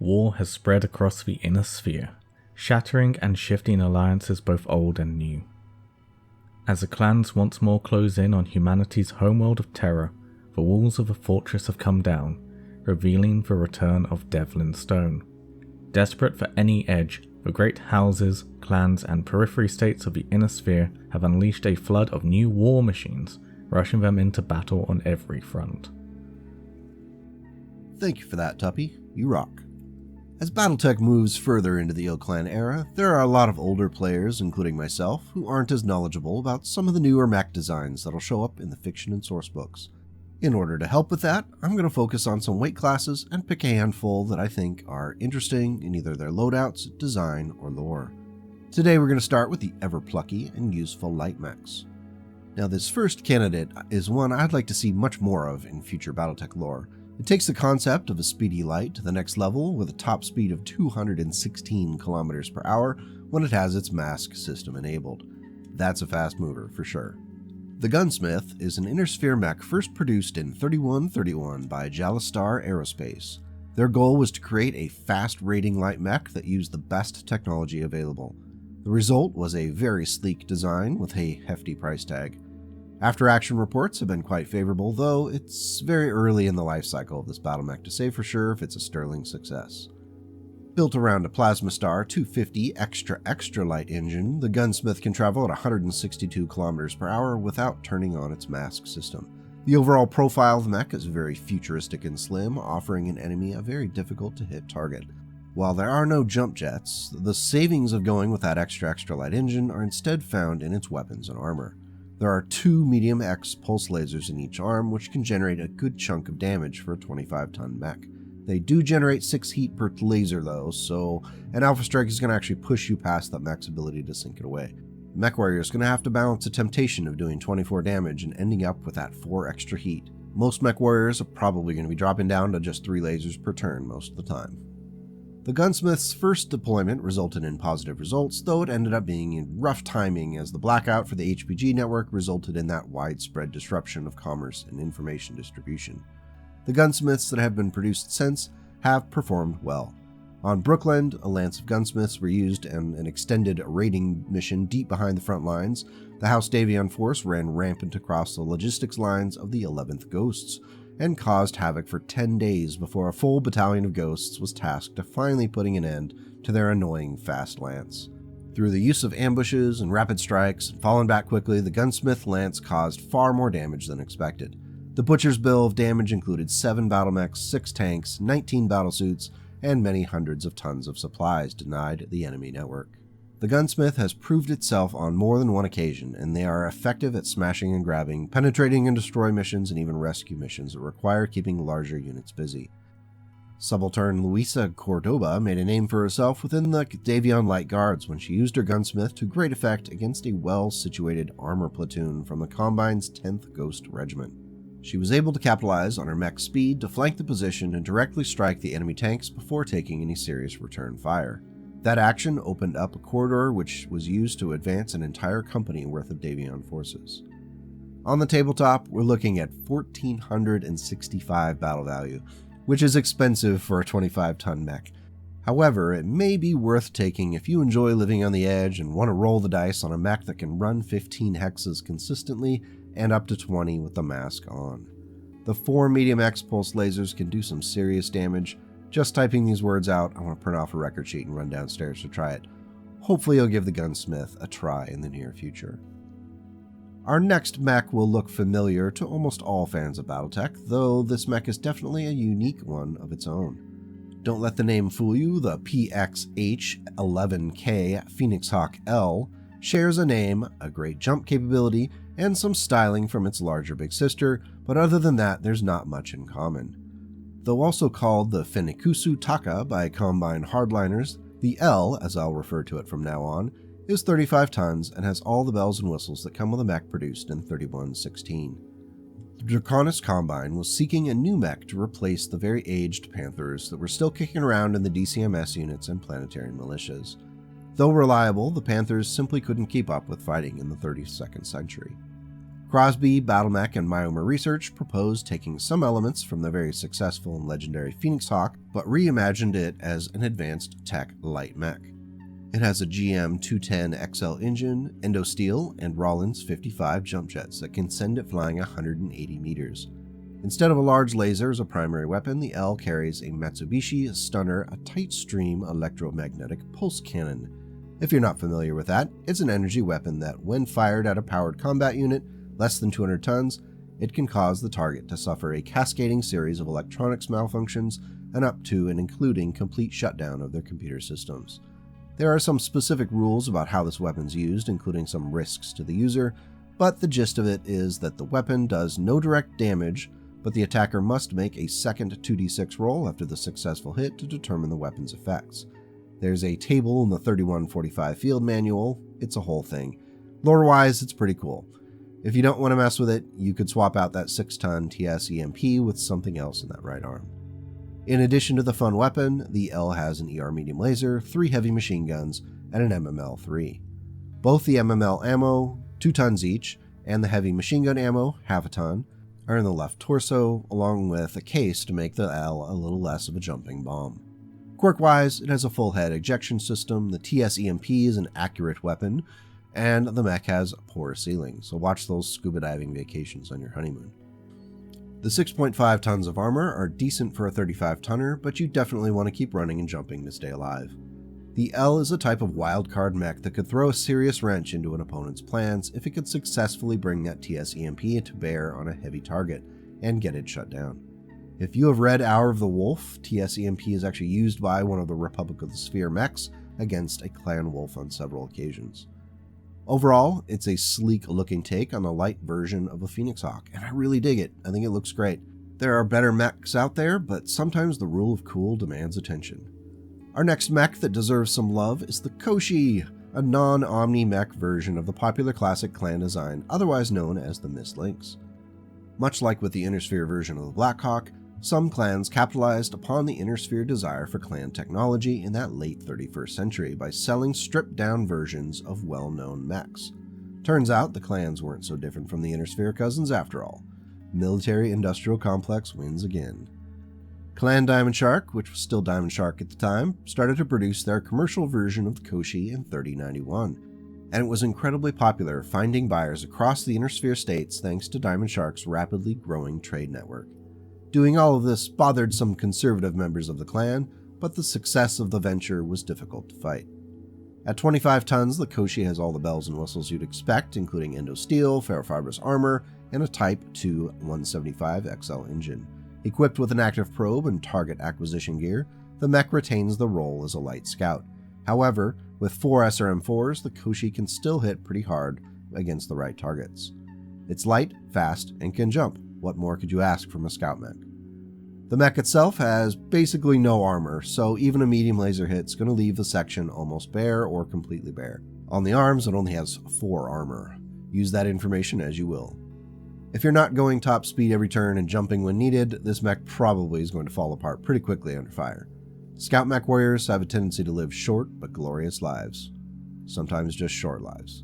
war has spread across the inner sphere, shattering and shifting alliances both old and new. As the clans once more close in on humanity's homeworld of terror, the walls of the fortress have come down, revealing the return of Devlin Stone. Desperate for any edge, the great houses, clans and periphery states of the inner sphere have unleashed a flood of new war machines, rushing them into battle on every front. Thank you for that, Tuppy. You rock. As BattleTech moves further into the IlClan era, there are a lot of older players, including myself, who aren't as knowledgeable about some of the newer mech designs that'll show up in the fiction and sourcebooks. In order to help with that, I'm going to focus on some weight classes and pick a handful that I think are interesting in either their loadouts, design, or lore. Today we're going to start with the ever-plucky and useful light mechs. Now this first candidate is one I'd like to see much more of in future BattleTech lore. It takes the concept of a speedy light to the next level with a top speed of 216 km per hour when it has its mask system enabled. That's a fast mover for sure. The Gunsmith is an inner sphere mech first produced in 3131 by Jalistar Aerospace. Their goal was to create a fast raiding light mech that used the best technology available. The result was a very sleek design with a hefty price tag. After action reports have been quite favorable, though it's very early in the life cycle of this battle mech to say for sure if it's a sterling success. Built around a Plasma Star 250 extra light engine, the Gunsmith can travel at 162 km per hour without turning on its mask system. The overall profile of the mech is very futuristic and slim, offering an enemy a very difficult to hit target. While there are no jump jets, the savings of going with that extra light engine are instead found in its weapons and armor. There are 2 medium X pulse lasers in each arm, which can generate a good chunk of damage for a 25-ton mech. They do generate 6 heat per laser though, so an Alpha Strike is going to actually push you past that mech's ability to sink it away. Mechwarrior is going to have to balance the temptation of doing 24 damage and ending up with that 4 extra heat. Most Mechwarriors are probably going to be dropping down to just 3 lasers per turn most of the time. The Gunsmith's first deployment resulted in positive results, though it ended up being in rough timing as the blackout for the HPG network resulted in that widespread disruption of commerce and information distribution. The Gunsmiths that have been produced since have performed well. On Brookland, a lance of Gunsmiths were used in an extended raiding mission deep behind the front lines. The House Davion force ran rampant across the logistics lines of the 11th Ghosts, and caused havoc for 10 days before a full battalion of Ghosts was tasked to finally putting an end to their annoying fast lance. Through the use of ambushes and rapid strikes and falling back quickly, the Gunsmith lance caused far more damage than expected. The Butcher's bill of damage included 7 battlemechs, 6 tanks, 19 battlesuits, and many hundreds of tons of supplies denied the enemy network. The Gunsmith has proved itself on more than one occasion, and they are effective at smashing and grabbing, penetrating and destroy missions, and even rescue missions that require keeping larger units busy. Subaltern Luisa Cordoba made a name for herself within the Davion Light Guards when she used her Gunsmith to great effect against a well-situated armor platoon from the Combine's 10th Ghost Regiment. She was able to capitalize on her mech speed to flank the position and directly strike the enemy tanks before taking any serious return fire. That action opened up a corridor which was used to advance an entire company worth of Davion forces. On the tabletop, we're looking at 1,465 battle value, which is expensive for a 25-ton mech. However, it may be worth taking if you enjoy living on the edge and want to roll the dice on a mech that can run 15 hexes consistently and up to 20 with the mask on. The 4 medium X pulse lasers can do some serious damage. Just typing these words out, I want to print off a record sheet and run downstairs to try it. Hopefully you'll give the Gunsmith a try in the near future. Our next mech will look familiar to almost all fans of BattleTech, though this mech is definitely a unique one of its own. Don't let the name fool you, the PXH-11K Phoenix Hawk L shares a name, a great jump capability, and some styling from its larger big sister, but other than that there's not much in common. Though also called the Fenikusu Taka by Combine hardliners, the L, as I'll refer to it from now on, is 35 tons and has all the bells and whistles that come with a mech produced in 3116. The Draconis Combine was seeking a new mech to replace the very aged Panthers that were still kicking around in the DCMS units and planetary militias. Though reliable, the Panthers simply couldn't keep up with fighting in the 32nd century. Crosby, BattleMech, and Myoma Research proposed taking some elements from the very successful and legendary Phoenix Hawk, but reimagined it as an advanced tech light mech. It has a GM 210 XL engine, Endosteel, and Rollins 55 jump jets that can send it flying 180 meters. Instead of a large laser as a primary weapon, the L carries a Mitsubishi Stunner, a tight stream electromagnetic pulse cannon. If you're not familiar with that, it's an energy weapon that, when fired at a powered combat unit less than 200 tons, it can cause the target to suffer a cascading series of electronics malfunctions and up to and including complete shutdown of their computer systems. There are some specific rules about how this weapon's used, including some risks to the user, but the gist of it is that the weapon does no direct damage, but the attacker must make a second 2d6 roll after the successful hit to determine the weapon's effects. There's a table in the 3145 field manual. It's a whole thing. Lore-wise, it's pretty cool. If you don't want to mess with it, you could swap out that 6-ton TS EMP with something else in that right arm. In addition to the fun weapon, the L has an ER medium laser, 3 heavy machine guns, and an MML-3. Both the MML ammo, 2 tons each, and the heavy machine gun ammo, half a ton, are in the left torso, along with a case to make the L a little less of a jumping bomb. Quirk-wise, it has a full head ejection system, the TS EMP is an accurate weapon, and the mech has a poor ceiling, so watch those scuba diving vacations on your honeymoon. The 6.5 tons of armor are decent for a 35-tonner, but you definitely want to keep running and jumping to stay alive. The L is a type of wildcard mech that could throw a serious wrench into an opponent's plans if it could successfully bring that TS EMP to bear on a heavy target and get it shut down. If you have read Hour of the Wolf, TS EMP is actually used by one of the Republic of the Sphere mechs against a clan wolf on several occasions. Overall, it's a sleek-looking take on a light version of a Phoenix Hawk, and I really dig it. I think it looks great. There are better mechs out there, but sometimes the rule of cool demands attention. Our next mech that deserves some love is the Koshi, a non-Omni mech version of the popular classic clan design, otherwise known as the Mist Lynx. Much like with the Inner Sphere version of the Blackhawk, some clans capitalized upon the Inner Sphere desire for clan technology in that late 31st century by selling stripped-down versions of well-known mechs. Turns out the clans weren't so different from the Inner Sphere cousins after all. Military-industrial complex wins again. Clan Diamond Shark, which was still Diamond Shark at the time, started to produce their commercial version of the Koshi in 3091, and it was incredibly popular, finding buyers across the Inner Sphere states thanks to Diamond Shark's rapidly growing trade network. Doing all of this bothered some conservative members of the clan, but the success of the venture was difficult to fight. At 25 tons, the Koshi has all the bells and whistles you'd expect, including Endosteel, ferrofibrous armor, and a Type 2 175 XL engine. Equipped with an active probe and target acquisition gear, the mech retains the role as a light scout. However, with 4 SRM-4s, the Koshi can still hit pretty hard against the right targets. It's light, fast, and can jump. What more could you ask from a scout mech? The mech itself has basically no armor, so even a medium laser hit's going to leave the section almost bare or completely bare. On the arms, it only has 4 armor. Use that information as you will. If you're not going top speed every turn and jumping when needed, this mech probably is going to fall apart pretty quickly under fire. Scout Mechwarriors have a tendency to live short but glorious lives. Sometimes just short lives.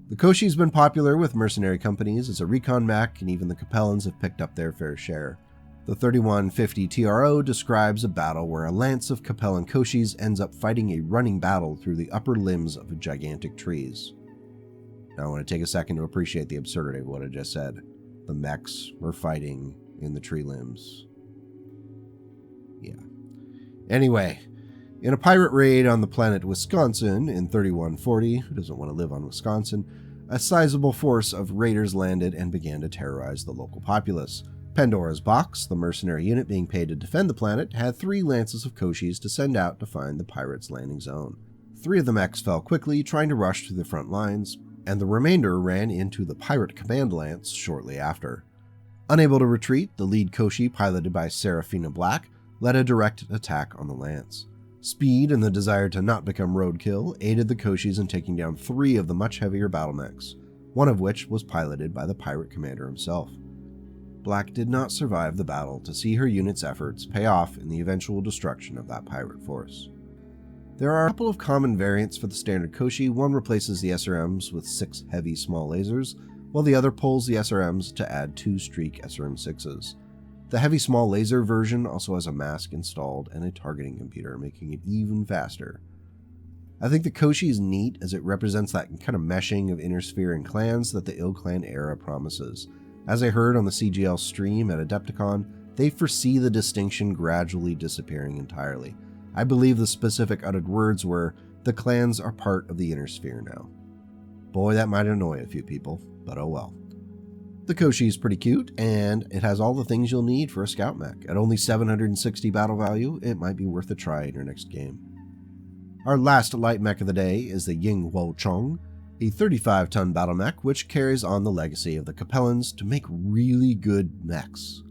The Koshi's been popular with mercenary companies as a recon mech, and even the Capellans have picked up their fair share. The 3150 TRO describes a battle where a lance of Capellan Koshis ends up fighting a running battle through the upper limbs of gigantic trees. Now I want to take a second to appreciate the absurdity of what I just said. The mechs were fighting in the tree limbs. Yeah. Anyway, in a pirate raid on the planet Wisconsin in 3140, who doesn't want to live on Wisconsin, a sizable force of raiders landed and began to terrorize the local populace. Pandora's Box, the mercenary unit being paid to defend the planet, had 3 lances of Koshis to send out to find the pirates' landing zone. 3 of the mechs fell quickly, trying to rush through the front lines, and the remainder ran into the pirate command lance shortly after. Unable to retreat, the lead Koshi, piloted by Serafina Black, led a direct attack on the lance. Speed and the desire to not become roadkill aided the Koshis in taking down 3 of the much heavier battlemechs, one of which was piloted by the pirate commander himself. Black did not survive the battle to see her unit's efforts pay off in the eventual destruction of that pirate force. There are a couple of common variants for the standard Koshi. One replaces the SRMs with 6 heavy small lasers, while the other pulls the SRMs to add 2 streak SRM-6s. The heavy small laser version also has a mask installed and a targeting computer, making it even faster. I think the Koshi is neat as it represents that kind of meshing of Inner Sphere and clans that the IlClan era promises. As I heard on the CGL stream at Adepticon, they foresee the distinction gradually disappearing entirely. I believe the specific uttered words were, "The clans are part of the Inner Sphere now." Boy, that might annoy a few people, but oh well. The Koshi is pretty cute, and it has all the things you'll need for a scout mech. At only 760 battle value, it might be worth a try in your next game. Our last light mech of the day is the Ying Wo Chong, a 35-ton battle mech which carries on the legacy of the Capellans to make really good mechs.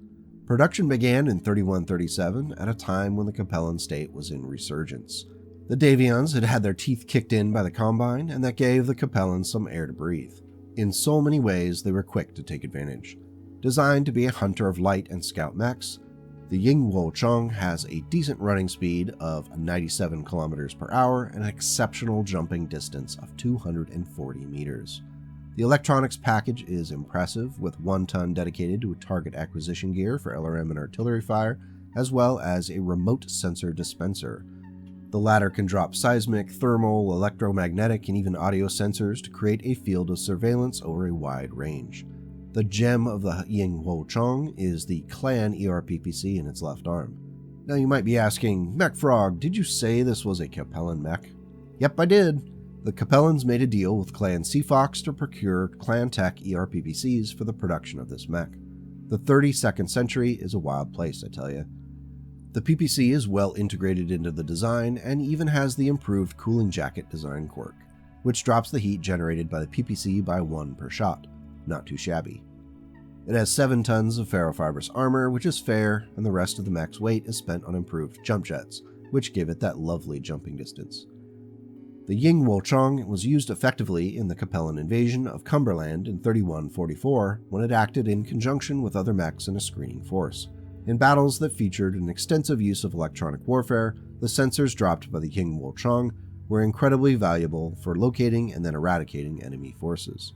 Production began in 3137 at a time when the Capellan state was in resurgence. The Davions had had their teeth kicked in by the Combine, and that gave the Capellans some air to breathe. In so many ways, they were quick to take advantage. Designed to be a hunter of light and scout mechs, the Ying Wo Chong has a decent running speed of 97 km per hour and an exceptional jumping distance of 240 meters. The electronics package is impressive, with 1 ton dedicated to target acquisition gear for LRM and artillery fire, as well as a remote sensor dispenser. The latter can drop seismic, thermal, electromagnetic, and even audio sensors to create a field of surveillance over a wide range. The gem of the Ying Wo Chong is the clan ERPPC in its left arm. Now you might be asking, MechFrog, did you say this was a Capellan mech? Yep, I did. The Capellans made a deal with Clan Seafox to procure Clan Tech ERPPCs for the production of this mech. The 32nd century is a wild place, I tell you. The PPC is well integrated into the design and even has the improved cooling jacket design quirk, which drops the heat generated by the PPC by 1 per shot. Not too shabby. It has 7 tons of ferrofibrous armor, which is fair, and the rest of the mech's weight is spent on improved jump jets, which give it that lovely jumping distance. The Ying Wo Chong was used effectively in the Capellan invasion of Cumberland in 3144 when it acted in conjunction with other mechs in a screening force. In battles that featured an extensive use of electronic warfare, the sensors dropped by the Ying Wo Chong were incredibly valuable for locating and then eradicating enemy forces.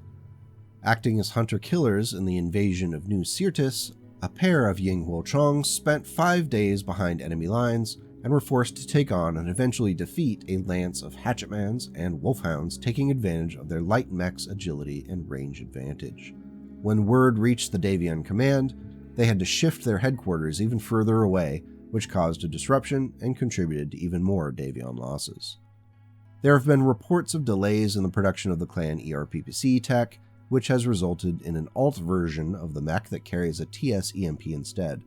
Acting as hunter-killers in the invasion of New Syrtis, a pair of Ying Wo Chong spent 5 days behind enemy lines and were forced to take on and eventually defeat a lance of hatchetmans and wolfhounds, taking advantage of their light mech's agility and range advantage. When word reached the Davion command, they had to shift their headquarters even further away, which caused a disruption and contributed to even more Davion losses. There have been reports of delays in the production of the clan ERPPC tech, which has resulted in an alt version of the mech that carries a TS EMP instead.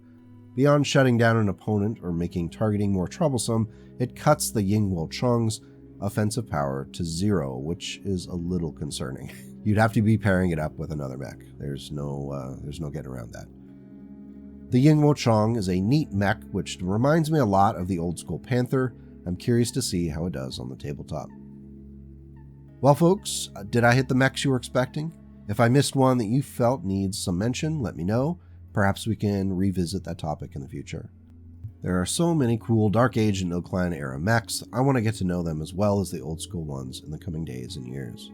Beyond shutting down an opponent or making targeting more troublesome, it cuts the Ying Wo Chong's offensive power to 0, which is a little concerning. You'd have to be pairing it up with another mech. There's no getting around that. The Ying Wo Chong is a neat mech which reminds me a lot of the old school Panther. I'm curious to see how it does on the tabletop. Well folks, did I hit the mechs you were expecting? If I missed one that you felt needs some mention, let me know. Perhaps we can revisit that topic in the future. There are so many cool Dark Age and IlClan era mechs, I want to get to know them as well as the old school ones in the coming days and years.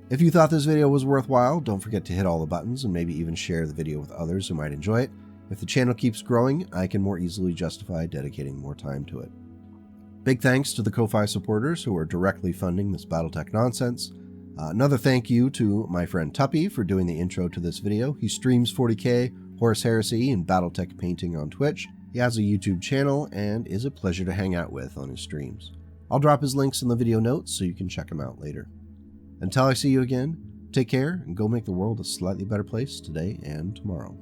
If you thought this video was worthwhile, don't forget to hit all the buttons and maybe even share the video with others who might enjoy it. If the channel keeps growing, I can more easily justify dedicating more time to it. Big thanks to the Ko-Fi supporters who are directly funding this BattleTech nonsense. Another thank you to my friend Tuppy for doing the intro to this video. He streams 40k, Horus Heresy, and BattleTech painting on Twitch. He has a YouTube channel and is a pleasure to hang out with on his streams. I'll drop his links in the video notes so you can check him out later. Until I see you again, take care and go make the world a slightly better place today and tomorrow.